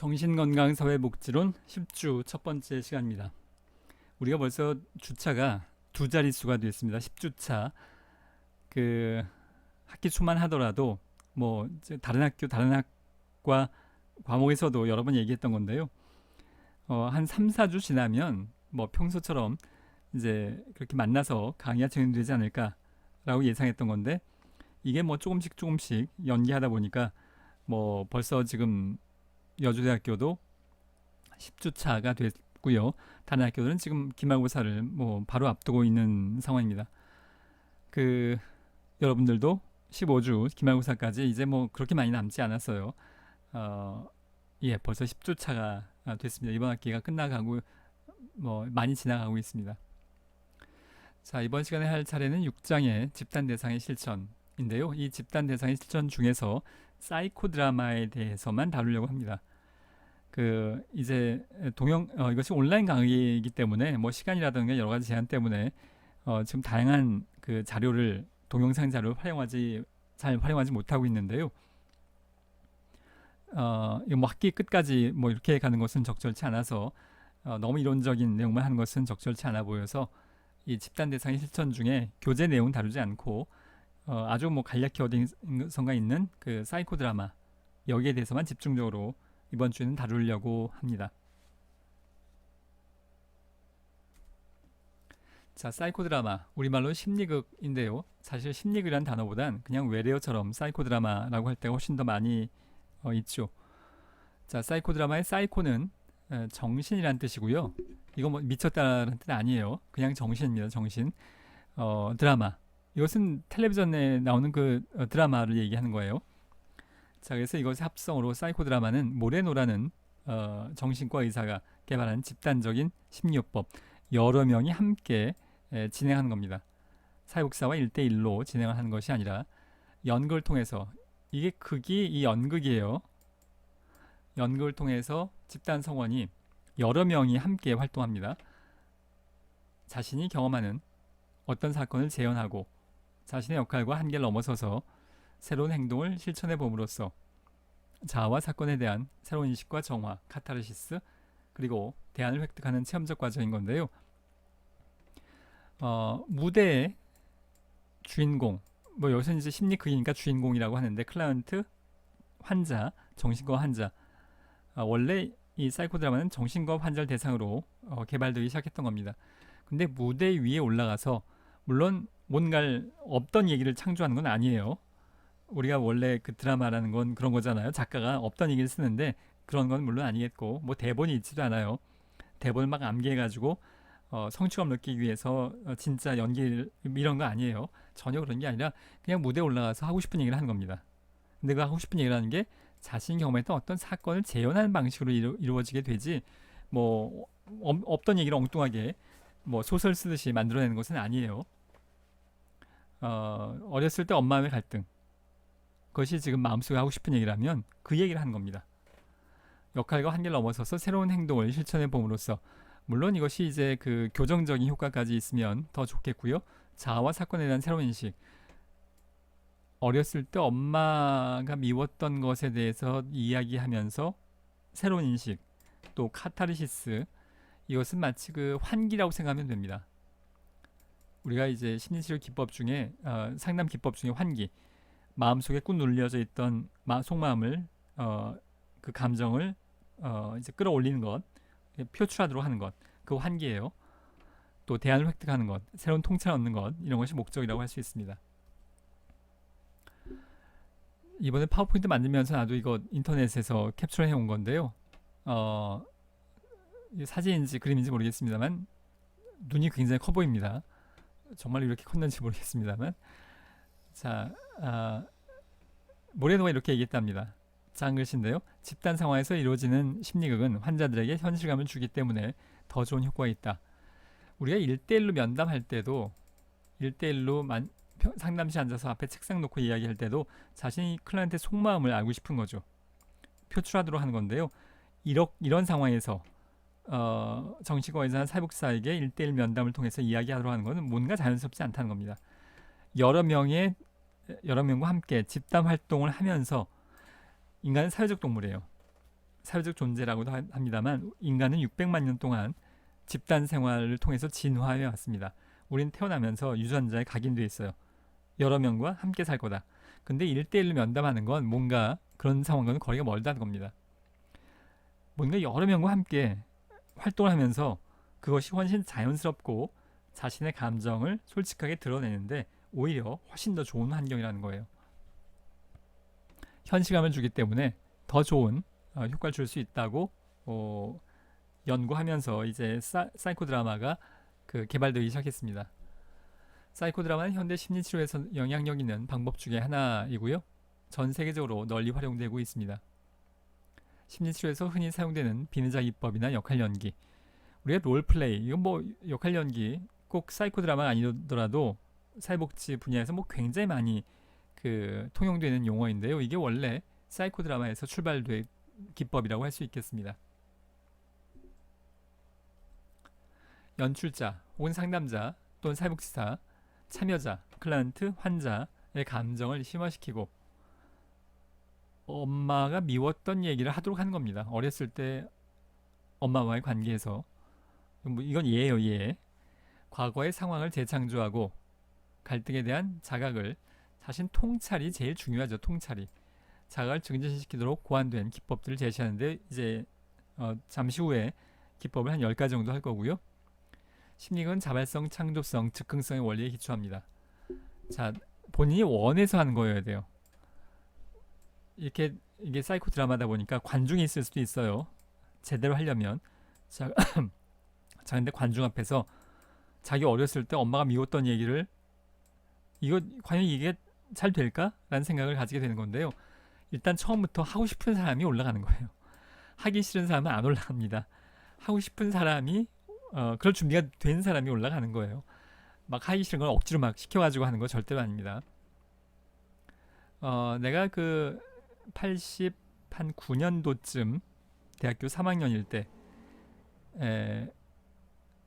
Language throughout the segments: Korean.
정신건강사회복지론 10주 첫 번째 시간입니다. 우리가 벌써 주차가 두 자릿수가 됐습니다. 10주차. 그 학기 초만 하더라도 뭐 다른 학교 다른 학과 과목에서도 여러 번 얘기했던 건데요. 한 3, 4주 지나면 뭐 평소처럼 이제 그렇게 만나서 강의가 진행되지 않을까라고 예상했던 건데, 이게 뭐 조금씩 연기하다 보니까 뭐 벌써 지금 여주대학교도 10주차가 됐고요. 다른 학교들은 지금 기말고사를 뭐 바로 앞두고 있는 상황입니다. 그 여러분들도 15주 기말고사까지 이제 뭐 그렇게 많이 남지 않았어요. 벌써 10주차가 됐습니다. 이번 학기가 끝나가고 뭐 많이 지나가고 있습니다. 자, 이번 시간에 할 차례는 6장의 집단 대상의 실천인데요. 이 집단 대상의 실천 중에서 사이코 드라마에 대해서만 다루려고 합니다. 이제 이것이 온라인 강의이기 때문에 뭐 시간이라든가 여러 가지 제한 때문에 지금 다양한 그 자료를 동영상 자료를 잘 활용하지 못하고 있는데요. 이거 뭐 학기 끝까지 뭐 이렇게 가는 것은 적절치 않아서 너무 이론적인 내용만 하는 것은 적절치 않아 보여서 이 집단 대상의 실천 중에 교재 내용 다루지 않고 아주 뭐 간략히 어디선가 있는 그 사이코 드라마, 여기에 대해서만 집중적으로 이번 주에는 다루려고 합니다. 자, 사이코 드라마, 우리말로 심리극인데요. 사실 심리극이란 단어보단 그냥 외래어처럼 사이코 드라마라고 할 때가 훨씬 더 많이 있죠. 자, 사이코 드라마의 사이코는 정신이란 뜻이고요. 이거 뭐 미쳤다라는 뜻 아니에요. 그냥 정신입니다. 정신. 드라마, 이것은 텔레비전에 나오는 그 드라마를 얘기하는 거예요. 자, 그래서 이것의 합성어로 사이코 드라마는 모레노라는 정신과 의사가 개발한 집단적인 심리요법, 여러 명이 함께 진행하는 겁니다. 사회복사와 1대1로 진행을 하는 것이 아니라 연극을 통해서, 이게 극이 이 연극이에요. 연극을 통해서 집단 성원이 여러 명이 함께 활동합니다. 자신이 경험하는 어떤 사건을 재현하고 자신의 역할과 한계를 넘어서서 새로운 행동을 실천해 봄으로써 자아와 사건에 대한 새로운 인식과 정화, 카타르시스, 그리고 대안을 획득하는 체험적 과정인 건데요. 무대의 주인공, 뭐 여기서 이제 심리극이니까 주인공이라고 하는데, 클라이언트, 환자, 정신과 환자. 원래 이 사이코 드라마는 정신과 환자를 대상으로 개발되기 시작했던 겁니다. 근데 무대 위에 올라가서, 물론 뭔가 없던 얘기를 창조하는 건 아니에요. 우리가 원래 그 드라마라는 건 그런 거잖아요. 작가가 없던 얘기를 쓰는데 그런 건 물론 아니겠고, 뭐 대본이 있지도 않아요. 대본을 막 암기해가지고 성취감 느끼기 위해서 진짜 연기 이런 거 아니에요. 전혀 그런 게 아니라 그냥 무대에 올라가서 하고 싶은 얘기를 하는 겁니다. 근데 그 하고 싶은 얘기를 하는 게 자신이 경험했던 어떤 사건을 재현하는 방식으로 이루어지게 되지, 뭐 없던 얘기를 엉뚱하게 뭐 소설 쓰듯이 만들어내는 것은 아니에요. 어렸을 때 엄마의 갈등, 그것이 지금 마음속에 하고 싶은 얘기라면 그 얘기를 하는 겁니다. 역할과 한계를 넘어서서 새로운 행동을 실천해 봄으로써, 물론 이것이 이제 그 교정적인 효과까지 있으면 더 좋겠고요. 자아와 사건에 대한 새로운 인식, 어렸을 때 엄마가 미웠던 것에 대해서 이야기하면서 새로운 인식, 또 카타르시스, 이것은 마치 그 환기라고 생각하면 됩니다. 우리가 이제 심리치료 기법 중에 상담 기법 중에 환기, 마음속에 꾹 눌려져 있던 속마음을 그 감정을 이제 끌어올리는 것, 표출하도록 하는 것, 그 환기예요. 또 대안을 획득하는 것, 새로운 통찰을 얻는 것, 이런 것이 목적이라고 할 수 있습니다. 이번에 파워포인트 만들면서 나도 이거 인터넷에서 캡처해 온 건데요. 사진인지 그림인지 모르겠습니다만 눈이 굉장히 커 보입니다. 정말 이렇게 컸는지 모르겠습니다만, 자, 모레노가 이렇게 얘기했답니다. 작은 글씨인데요. 집단 상황에서 이루어지는 심리극은 환자들에게 현실감을 주기 때문에 더 좋은 효과가 있다. 우리가 1대1로 면담할 때도, 1대1로 상담실 앉아서 앞에 책상 놓고 이야기할 때도 자신이 클라이언트의 속마음을 알고 싶은 거죠. 표출하도록 하는 건데요. 이런 상황에서 정신과 의사나 사회복지사에게 1대1 면담을 통해서 이야기하도록 하는 것은 뭔가 자연스럽지 않다는 겁니다. 여러 명과 함께 집단 활동을 하면서, 인간은 사회적 동물이에요. 사회적 존재라고도 합니다만 인간은 600만 년 동안 집단 생활을 통해서 진화해 왔습니다. 우린 태어나면서 유전자에 각인돼 있어요. 여러 명과 함께 살 거다. 근데 1대1로 면담하는 건 뭔가 그런 상황과는 거리가 멀다는 겁니다. 뭔가 여러 명과 함께 활동을 하면서 그것이 훨씬 자연스럽고 자신의 감정을 솔직하게 드러내는데 오히려 훨씬 더 좋은 환경이라는 거예요. 현실감을 주기 때문에 더 좋은 효과를 줄 수 있다고 연구하면서 이제 사이코 드라마가 개발되기 시작했습니다. 사이코 드라마는 현대 심리 치료에서 영향력 있는 방법 중에 하나이고요. 전 세계적으로 널리 활용되고 있습니다. 심리 치료에서 흔히 사용되는 비느자 기법이나 역할 연기, 우리가 롤플레이, 이건 뭐 역할 연기 꼭 사이코 드라마가 아니더라도 사회복지 분야에서 뭐 굉장히 많이 통용되는 용어인데요. 이게 원래 사이코 드라마에서 출발된 기법이라고 할 수 있겠습니다. 연출자 혹은 상담자 또는 사회복지사, 참여자, 클라이언트, 환자의 감정을 심화시키고 엄마가 미웠던 얘기를 하도록 하는 겁니다. 어렸을 때 엄마와의 관계에서 이건 예예요, 예. 과거의 상황을 재창조하고 갈등에 대한 자각을 사실 통찰이 제일 중요하죠. 통찰이 자각을 증진시키도록 고안된 기법들을 제시하는데 이제 잠시 후에 기법을 한 10가지 정도 할 거고요. 심리학은 자발성, 창조성, 즉흥성의 원리에 기초합니다. 자, 본인이 원해서 하는 거여야 돼요. 이게 사이코 드라마다 보니까 관중이 있을 수도 있어요. 제대로 하려면. 자, 근데 관중 앞에서 자기 어렸을 때 엄마가 미웠던 얘기를 과연 이게 잘 될까? 라는 생각을 가지게 되는 건데요. 일단 처음부터 하고 싶은 사람이 올라가는 거예요. 하기 싫은 사람은 안 올라갑니다. 하고 싶은 사람이 그럴 준비가 된 사람이 올라가는 거예요. 막 하기 싫은 걸 억지로 막 시켜가지고 하는 거 절대로 아닙니다. 내가 89년도쯤 대학교 3학년일 때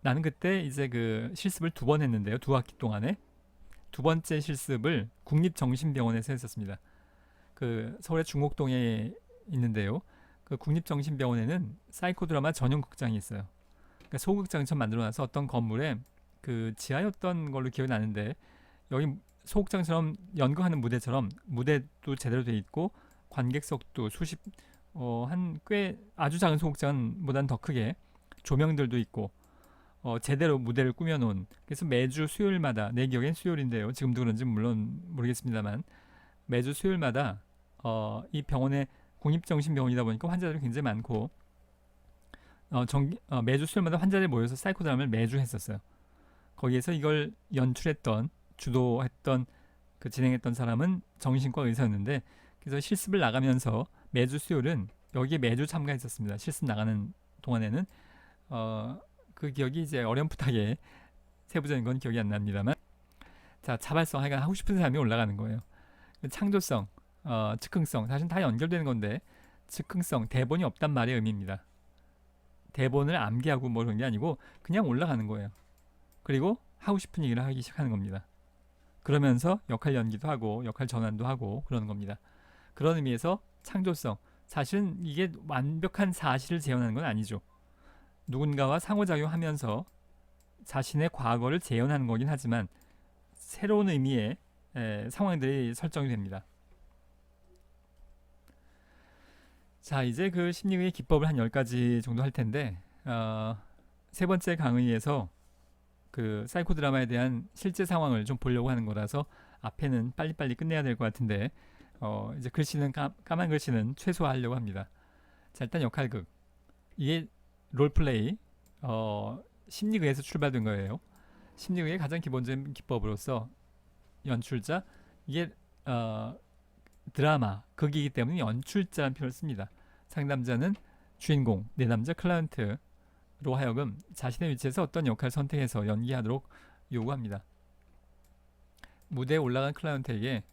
나는 그때 이제 실습을 2번 했는데요. 2학기 동안에 두 번째 실습을 국립정신병원에서 했었습니다. 서울의 중곡동에 있는데요. 국립정신병원에는 사이코 드라마 전용 극장이 있어요. 그러니까 소극장처럼 만들어놔서 어떤 건물에 지하였던 걸로 기억이 나는데 여기 소극장처럼 연극하는 무대처럼 무대도 제대로 돼 있고 관객석도 꽤 아주 작은 소극장보다는 더 크게 조명들도 있고 제대로 무대를 꾸며놓은, 그래서 매주 수요일마다, 내 기억엔 수요일인데요. 지금도 그런지 물론 모르겠습니다만 매주 수요일마다 이 병원에 국립정신병원이다 보니까 환자들이 굉장히 많고 매주 수요일마다 환자들이 모여서 사이코 드라마를 매주 했었어요. 거기에서 이걸 연출했던, 주도했던, 진행했던 사람은 정신과 의사였는데, 그래서 실습을 나가면서 매주 수요일은 여기에 매주 참가했었습니다. 실습 나가는 동안에는 그 기억이 이제 어렴풋하게 세부적인 건 기억이 안 납니다만, 자, 자발성, 하여간 하고 싶은 사람이 올라가는 거예요. 창조성, 즉흥성, 사실 다 연결되는 건데, 즉흥성, 대본이 없단 말의 의미입니다. 대본을 암기하고 뭐 그런 게 아니고 그냥 올라가는 거예요. 그리고 하고 싶은 얘기를 하기 시작하는 겁니다. 그러면서 역할 연기도 하고 역할 전환도 하고 그러는 겁니다. 그런 의미에서 창조성, 사실은 이게 완벽한 사실을 재현하는 건 아니죠. 누군가와 상호작용하면서 자신의 과거를 재현하는 거긴 하지만 새로운 의미의 상황들이 설정이 됩니다. 자, 이제 심리의 기법을 한 10가지 정도 할 텐데, 세 번째 강의에서 사이코 드라마에 대한 실제 상황을 좀 보려고 하는 거라서 앞에는 빨리빨리 끝내야 될 것 같은데, 이제 글씨는 까만 글씨는 최소화하려고 합니다. 자, 일단 역할극, 이게 롤플레이, 심리극에서 출발된 거예요. 심리극의 가장 기본적인 기법으로서 연출자, 이게 드라마, 극이기 때문에 연출자라는 표현을 씁니다. 상담자는 주인공, 내담자 클라이언트로 하여금 자신의 위치에서 어떤 역할을 선택해서 연기하도록 요구합니다. 무대에 올라간 클라이언트에게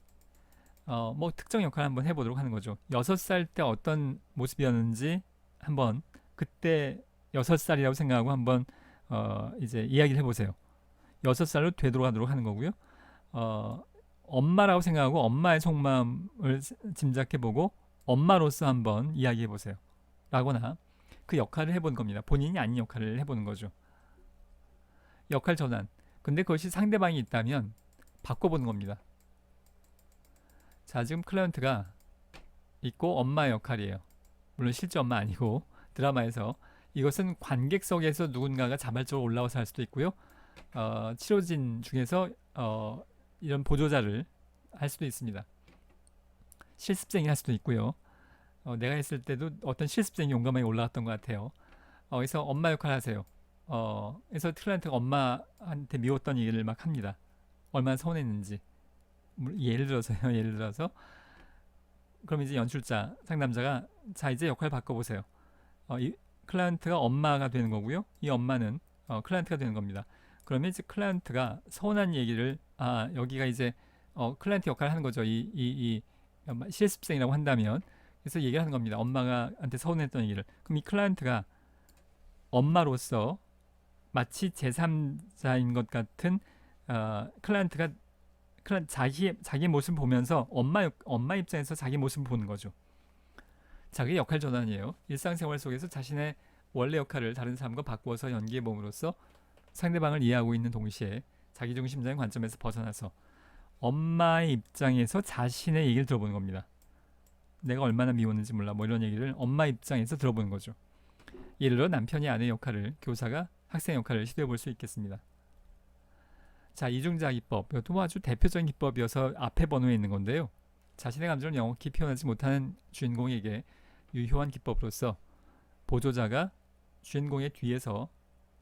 뭐 특정 역할을 한번 해보도록 하는 거죠. 6살 때 어떤 모습이었는지 한번, 그때 6살이라고 생각하고 한번 이제 이야기를 해보세요. 6살로 되돌아가도록 하는 거고요. 엄마라고 생각하고 엄마의 속마음을 짐작해보고 엄마로서 한번 이야기해보세요. 라거나 그 역할을 해보는 겁니다. 본인이 아닌 역할을 해보는 거죠. 역할 전환. 근데 그것이 상대방이 있다면 바꿔보는 겁니다. 자, 지금 클라이언트가 있고 엄마의 역할이에요. 물론 실제 엄마 아니고 드라마에서 이것은 관객석에서 누군가가 자발적으로 올라와서 할 수도 있고요. 치료진 중에서 이런 보조자를 할 수도 있습니다. 실습생이 할 수도 있고요. 내가 했을 때도 어떤 실습생이 용감하게 올라갔던 것 같아요. 그래서 엄마 역할 하세요. 그래서 클라이언트가 엄마한테 미웠던 얘기를 막 합니다. 얼마나 서운했는지. 예를 들어서요. 예를 들어서 그럼 이제 연출자, 상담자가 자 이제 역할 바꿔보세요. 이 클라이언트가 엄마가 되는 거고요. 이 엄마는 클라이언트가 되는 겁니다. 그러면 이제 클라이언트가 서운한 얘기를 여기가 이제 클라이언트 역할을 하는 거죠. 이 실습생이라고 한다면 그래서 얘기를 하는 겁니다. 엄마가 한테 서운했던 얘기를. 그럼 이 클라이언트가 엄마로서 마치 제3자인 것 같은 클라이언트가 자기 모습을 보면서 엄마 입장에서 자기 모습을 보는 거죠. 자기 역할 전환이에요. 일상생활 속에서 자신의 원래 역할을 다른 사람과 바꾸어서 연기해 봄으로써 상대방을 이해하고 있는 동시에 자기중심적인 관점에서 벗어나서 엄마의 입장에서 자신의 얘기를 들어보는 겁니다. 내가 얼마나 미웠는지 몰라 뭐 이런 얘기를 엄마 입장에서 들어보는 거죠. 예를 들어 남편이 아내 역할을, 교사가 학생 역할을 시도해 볼 수 있겠습니다. 자, 이중자 기법. 이것도 아주 대표적인 기법이어서 앞에 번호에 있는 건데요. 자신의 감정을 명확히 표현하지 못하는 주인공에게 유효한 기법으로서 보조자가 주인공의 뒤에서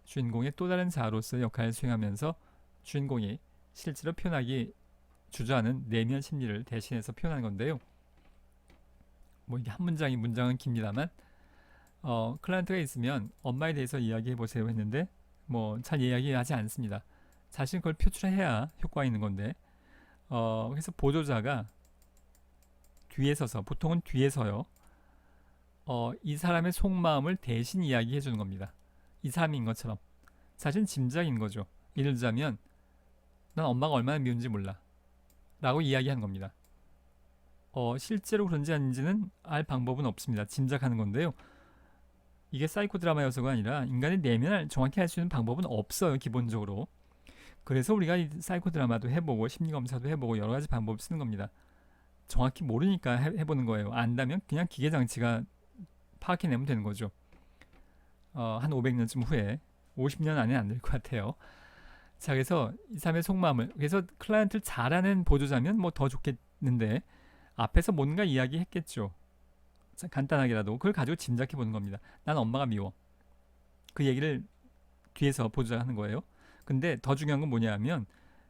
주인공의 또 다른 자아로서의 역할을 수행하면서 주인공이 실제로 표현하기 주저하는 내면 심리를 대신해서 표현하는 건데요. 뭐 이게 한 문장은 깁니다만 클라이언트가 있으면 엄마에 대해서 이야기해 보세요 했는데 뭐 잘 이야기하지 않습니다. 자신 그걸 표출해야 효과가 있는 건데 그래서 보조자가 뒤에 서서 보통은 뒤에 서요. 이 사람의 속마음을 대신 이야기해 주는 겁니다. 이 사람인 것처럼 사실 짐작인 거죠. 예를 들자면 난 엄마가 얼마나 미운지 몰라 라고 이야기한 겁니다. 실제로 그런지 아닌지는 알 방법은 없습니다. 짐작하는 건데요. 이게 사이코 드라마여서가 아니라 인간의 내면을 정확히 알 수 있는 방법은 없어요. 기본적으로. 그래서 우리가 이 사이코 드라마도 해보고 심리검사도 해보고 여러 가지 방법을 쓰는 겁니다. 정확히 모르니까 해보는 거예요. 안다면 그냥 기계장치가 파악해내면 되는 거죠. 한 500년쯤 후에 50년 안에 안 될 것 같아요. 자, 그래서 이 사람의 속마음을 그래서 클라이언트를 잘하는 보조자면 뭐 더 좋겠는데 앞에서 뭔가 이야기했겠죠. 간단하게라도 그걸 가지고 짐작해 보는 겁니다. 난 엄마가 미워. 그 얘기를 뒤에서 보조자가 하는 거예요. 근데 더 중요한 건 뭐냐면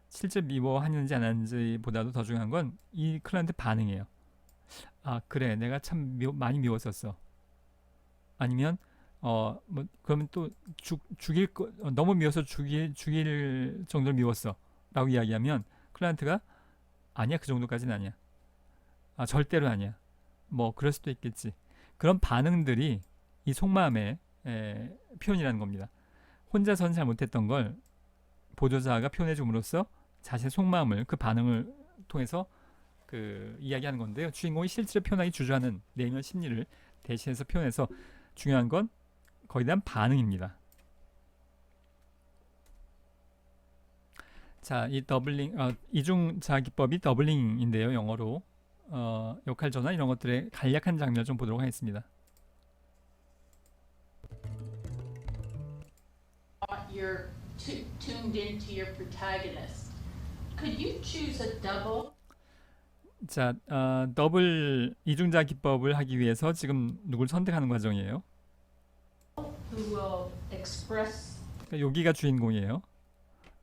실제 미워하는지 안 하는지 보다도 더 중요한 건 이 클라이언트 반응이에요. 그래 내가 참 많이 미웠었어. 아니면 뭐 그러면 또 죽일 거 너무 미워서 죽일 정도로 미웠어 라고 이야기하면 클라이언트가 아니야 그 정도까지는 아니야. 절대로 아니야. 뭐 그럴 수도 있겠지. 그런 반응들이 이 속마음의 표현이라는 겁니다. 혼자서는 잘 못했던 걸 보조자가 표현해 줌으로써 자신의 속마음을 그 반응을 통해서 이야기하는 건데요. 주인공이 실제로 표현하기 주저하는 내면 심리를 대신해서 표현해서 중요한 건 거기에 대한 반응입니다. 자, 이 더블링 이중자 기법이 더블링인데요. 영어로 역할 전환 이런 것들의 간략한 장면을 좀 보도록 하겠습니다. You're tuned into your protagonist. Could you choose a double? 자, 더블 이중자 기법을 하기 위해서 지금 누굴 선택하는 과정이에요. Who will express 그러니까 여기가 주인공이에요.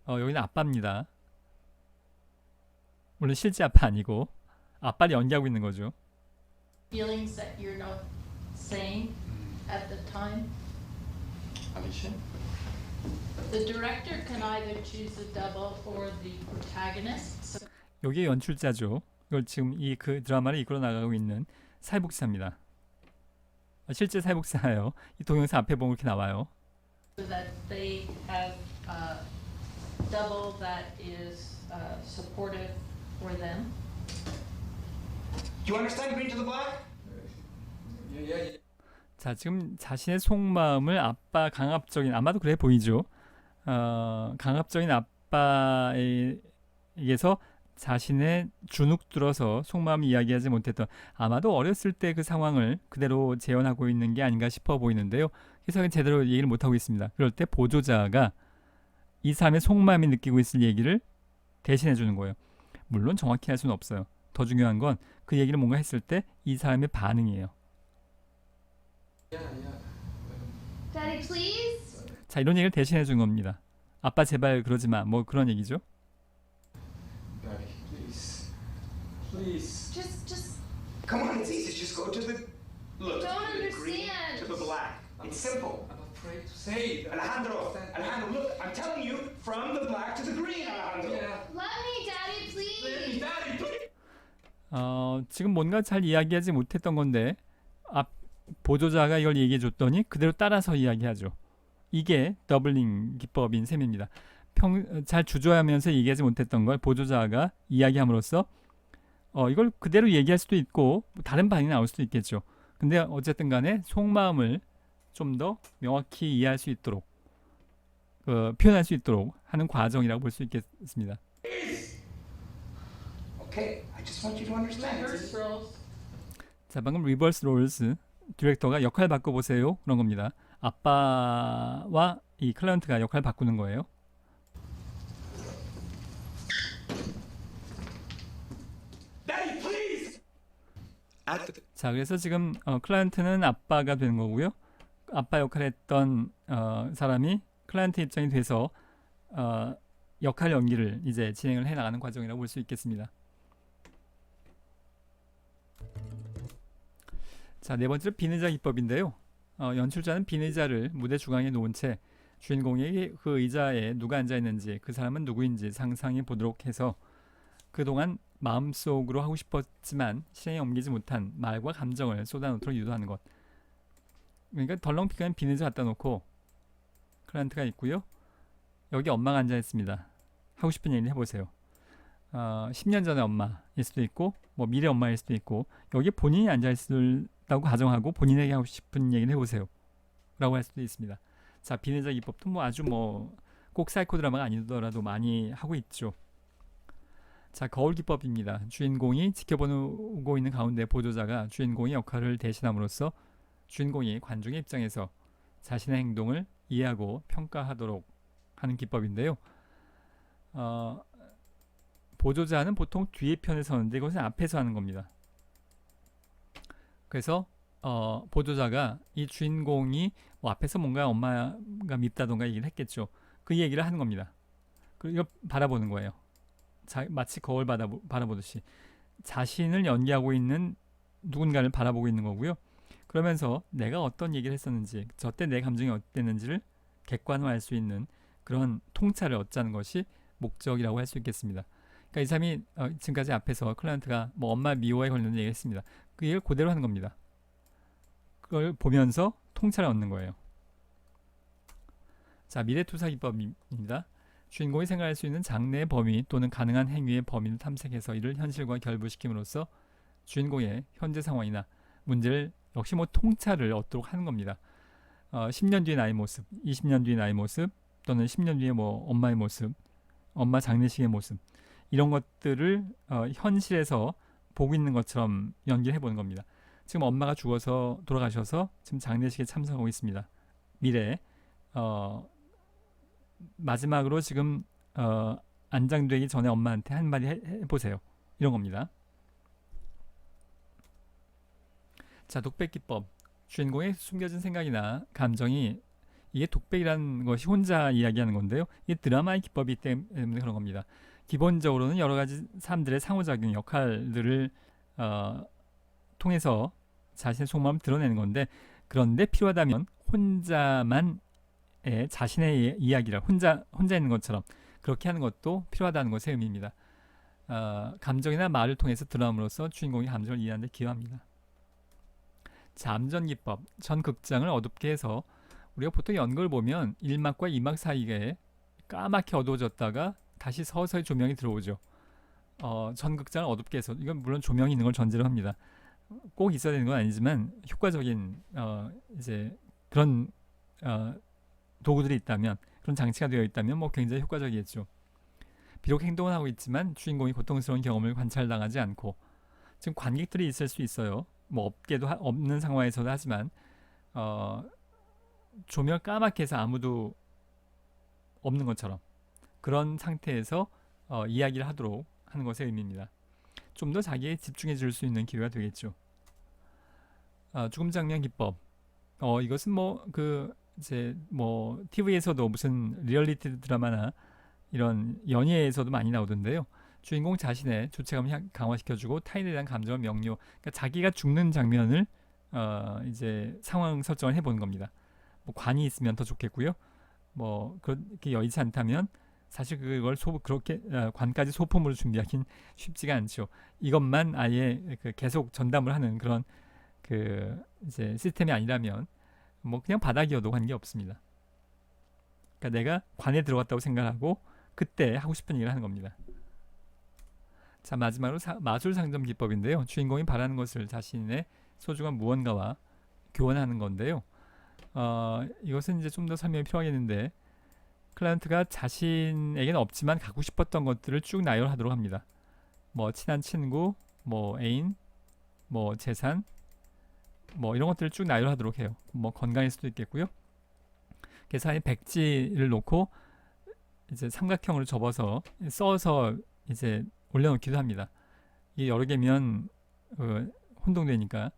여기는 아빠입니다. 물론 실제 아빠 아니고 아빠를 연기하고 있는 거죠. feelings that you're not saying at the time? 아니시? The director can either choose a double or the protagonist. So 여기에 연출자죠. 이걸 지금 그 드라마를 이끌어 나가고 있는 사회복지사입니다. 실제 사회복지사예요. 이 동영상 앞에 보면 이렇게 나와요. that they have a double that is supportive for them. Do you understand green to the black? Yeah. 자, 지금 자신의 속마음을 아빠 강압적인 아마도 그래 보이죠. 강압적인 아빠에게서 자신의 주눅 들어서 속마음 이야기하지 못했던 아마도 어렸을 때 그 상황을 그대로 재현하고 있는 게 아닌가 싶어 보이는데요. 해석은 제대로 얘기를 못하고 있습니다. 그럴 때 보조자가 이 사람의 속마음이 느끼고 있을 얘기를 대신해 주는 거예요. 물론 정확히 할 수는 없어요. 더 중요한 건 그 얘기를 뭔가 했을 때 이 사람의 반응이에요. Daddy, please? 자, 이런 얘기를 대신해 준 겁니다. 아빠 제발 그러지 마. 뭐 그런 얘기죠. Daddy, please. Please. Just Come on, it's easy. Just go to the look. don't to the green, understand. to the black. It's simple. I'm afraid to say it. Alejandro, Alejandro, look, I'm telling you, from the black to the green, Alejandro. Yeah. Let me, Daddy, please. Daddy, please. 지금 뭔가 잘 이야기하지 못했던 건데 보조자가 이걸 얘기해 줬더니 그대로 따라서 이야기하죠. 이게 더블링 기법인 셈입니다. 잘 주저하면서 얘기하지 못했던 걸 보조자가 이야기함으로써 이걸 그대로 얘기할 수도 있고 다른 반응이 나올 수도 있겠죠. 근데 어쨌든 간에 속마음을 좀 더 명확히 이해할 수 있도록 표현할 수 있도록 하는 과정이라고 볼 수 있겠습니다. Okay, I just want you to understand. Reverse roles. 자, 방금 리버스 롤스 디렉터가 역할 바꿔보세요 그런 겁니다. 아빠와 이 클라이언트가 역할 바꾸는 거예요. Daddy, please. 자, 그래서 지금 클라이언트는 아빠가 되는 거고요. 아빠 역할을 했던 사람이 클라이언트 입장이 돼서 역할 연기를 이제 진행을 해나가는 과정이라고 볼 수 있겠습니다. 자, 네 번째로 비의자 기법인데요. 연출자는 비의자를 무대 중앙에 놓은 채 주인공에게 그 의자에 누가 앉아 있는지 그 사람은 누구인지 상상해 보도록 해서 그동안 마음속으로 하고 싶었지만 실행에 옮기지 못한 말과 감정을 쏟아놓도록 유도하는 것. 그러니까 덜렁피크한 비의자 갖다 놓고 클라이언트가 있고요. 여기 엄마가 앉아 있습니다. 하고 싶은 얘기를 해보세요. 10년 전의 엄마일 수도 있고 뭐 미래 엄마일 수도 있고 여기 본인이 앉아 있다고 가정하고 본인에게 하고 싶은 얘기를 해보세요 라고 할 수도 있습니다. 자, 비의자 기법도 뭐 아주 꼭 사이코 드라마가 아니더라도 많이 하고 있죠. 자, 거울 기법입니다. 주인공이 지켜보고 있는 가운데 보조자가 주인공의 역할을 대신함으로써 주인공이 관중의 입장에서 자신의 행동을 이해하고 평가하도록 하는 기법인데요. 보조자는 보통 뒤에 편에 서는데 이것은 앞에서 하는 겁니다. 그래서 보조자가 이 주인공이 앞에서 뭔가 엄마가 밉다던가 얘기를 했겠죠. 그 얘기를 하는 겁니다. 그리고 이걸 바라보는 거예요. 마치 거울 바라보듯이 자신을 연기하고 있는 누군가를 바라보고 있는 거고요. 그러면서 내가 어떤 얘기를 했었는지 저때 내 감정이 어땠는지를 객관화할 수 있는 그런 통찰을 얻자는 것이 목적이라고 할 수 있겠습니다. 그러니까 이 사람이 지금까지 앞에서 클라이언트가 뭐 엄마 미워에 관련된 얘기를 했습니다. 그 얘기를 그대로 하는 겁니다. 그걸 보면서 통찰을 얻는 거예요. 자, 미래투사 기법입니다. 주인공이 생각할 수 있는 장래의 범위 또는 가능한 행위의 범위를 탐색해서 이를 현실과 결부시킴으로써 주인공의 현재 상황이나 문제를 역시 통찰을 얻도록 하는 겁니다. 10년 뒤의 나의 모습, 20년 뒤의 나의 모습 또는 10년 뒤의 엄마의 모습, 엄마 장례식의 모습 이런 것들을 현실에서 보고 있는 것처럼 연기를 해보는 겁니다. 지금 엄마가 죽어서 돌아가셔서 지금 장례식에 참석하고 있습니다. 미래에 마지막으로 지금 안장되기 전에 엄마한테 한마디 해보세요. 이런 겁니다. 자, 독백 기법. 주인공의 숨겨진 생각이나 감정이 이게 독백이라는 것이 혼자 이야기하는 건데요. 이게 드라마의 기법이기 때문에 그런 겁니다. 기본적으로는 여러 가지 사람들의 상호작용 역할들을 통해서 자신의 속마음을 드러내는 건데 그런데 필요하다면 혼자만의 자신의 이야기를 혼자 있는 것처럼 그렇게 하는 것도 필요하다는 것의 의미입니다. 감정이나 말을 통해서 드러남으로써 주인공이 감정을 이해하는 데 기여합니다. 잠전 기법. 전 극장을 어둡게 해서 우리가 보통 연극을 보면 1막과 2막 사이에 까맣게 어두워졌다가 다시 서서히 조명이 들어오죠. 전 극장을 어둡게 해서 이건 물론 조명이 있는 걸 전제로 합니다. 꼭 있어야 되는 건 아니지만 효과적인 이제 그런 도구들이 있다면, 그런 장치가 되어 있다면 뭐 굉장히 효과적이겠죠. 비록 행동은 하고 있지만 주인공이 고통스러운 경험을 관찰당하지 않고, 지금 관객들이 있을 수 있어요. 뭐 없는 상황에서도 하지만 조명 까맣게 해서 아무도 없는 것처럼 그런 상태에서 이야기를 하도록 하는 것의 의미입니다. 좀 더 자기에 집중해 줄 수 있는 기회가 되겠죠. 죽음 장면 기법. 이것은 이제 TV에서도 무슨 리얼리티 드라마나 이런 연예에서도 많이 나오던데요. 주인공 자신의 주체감을 강화시켜주고 타인에 대한 감정을 명료. 그러니까 자기가 죽는 장면을 이제 상황 설정을 해보는 겁니다. 뭐 관이 있으면 더 좋겠고요. 뭐 그렇게 여의치 않다면 사실 그걸 그렇게 관까지 소품으로 준비하긴 쉽지가 않죠. 이것만 아예 계속 전담을 하는 그런 이제 시스템이 아니라면 뭐 그냥 바닥이어도 관계없습니다. 그러니까 내가 관에 들어갔다고 생각하고 그때 하고 싶은 얘기를 하는 겁니다. 자, 마지막으로 마술 상점 기법인데요. 주인공이 바라는 것을 자신의 소중한 무언가와 교환하는 건데요. 이것은 이제 좀 더 설명이 필요하겠는데, 클라이언트가 자신에게는 없지만 갖고 싶었던 것들을 쭉 나열하도록 합니다. 뭐 친한 친구, 뭐 애인, 뭐 재산, 뭐 이런 것들을 쭉 나열하도록 해요. 뭐 건강일 수도 있겠고요. 계산에 백지를 놓고 이제 삼각형으로 접어서 써서 이제 올려놓기도 합니다. 이게 여러 개면 혼동되니까.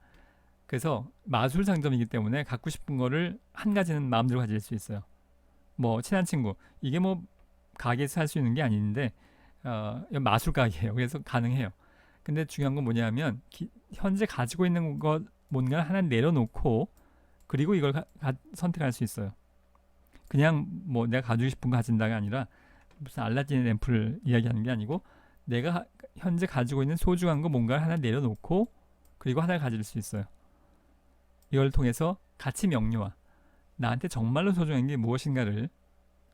그래서 마술 상점이기 때문에 갖고 싶은 거를 한 가지는 마음대로 가질 수 있어요. 뭐 친한 친구, 이게 뭐 가게에서 살 수 있는 게 아닌데 마술 가게예요. 그래서 가능해요. 근데 중요한 건 뭐냐면 현재 가지고 있는 것 뭔가를 하나 내려놓고 그리고 이걸 선택할 수 있어요. 그냥 뭐 내가 가지고 싶은 거 가진다가 아니라 무슨 알라딘 앰플을 이야기하는 게 아니고, 내가 현재 가지고 있는 소중한 거 뭔가를 하나 내려놓고 그리고 하나를 가질 수 있어요. 이걸 통해서 가치 명료화, 나한테 정말로 소중한 게 무엇인가를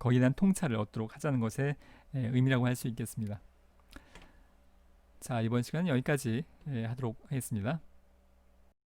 거기에 대한 통찰을 얻도록 하자는 것의 의미라고 할 수 있겠습니다. 자, 이번 시간은 여기까지 하도록 하겠습니다.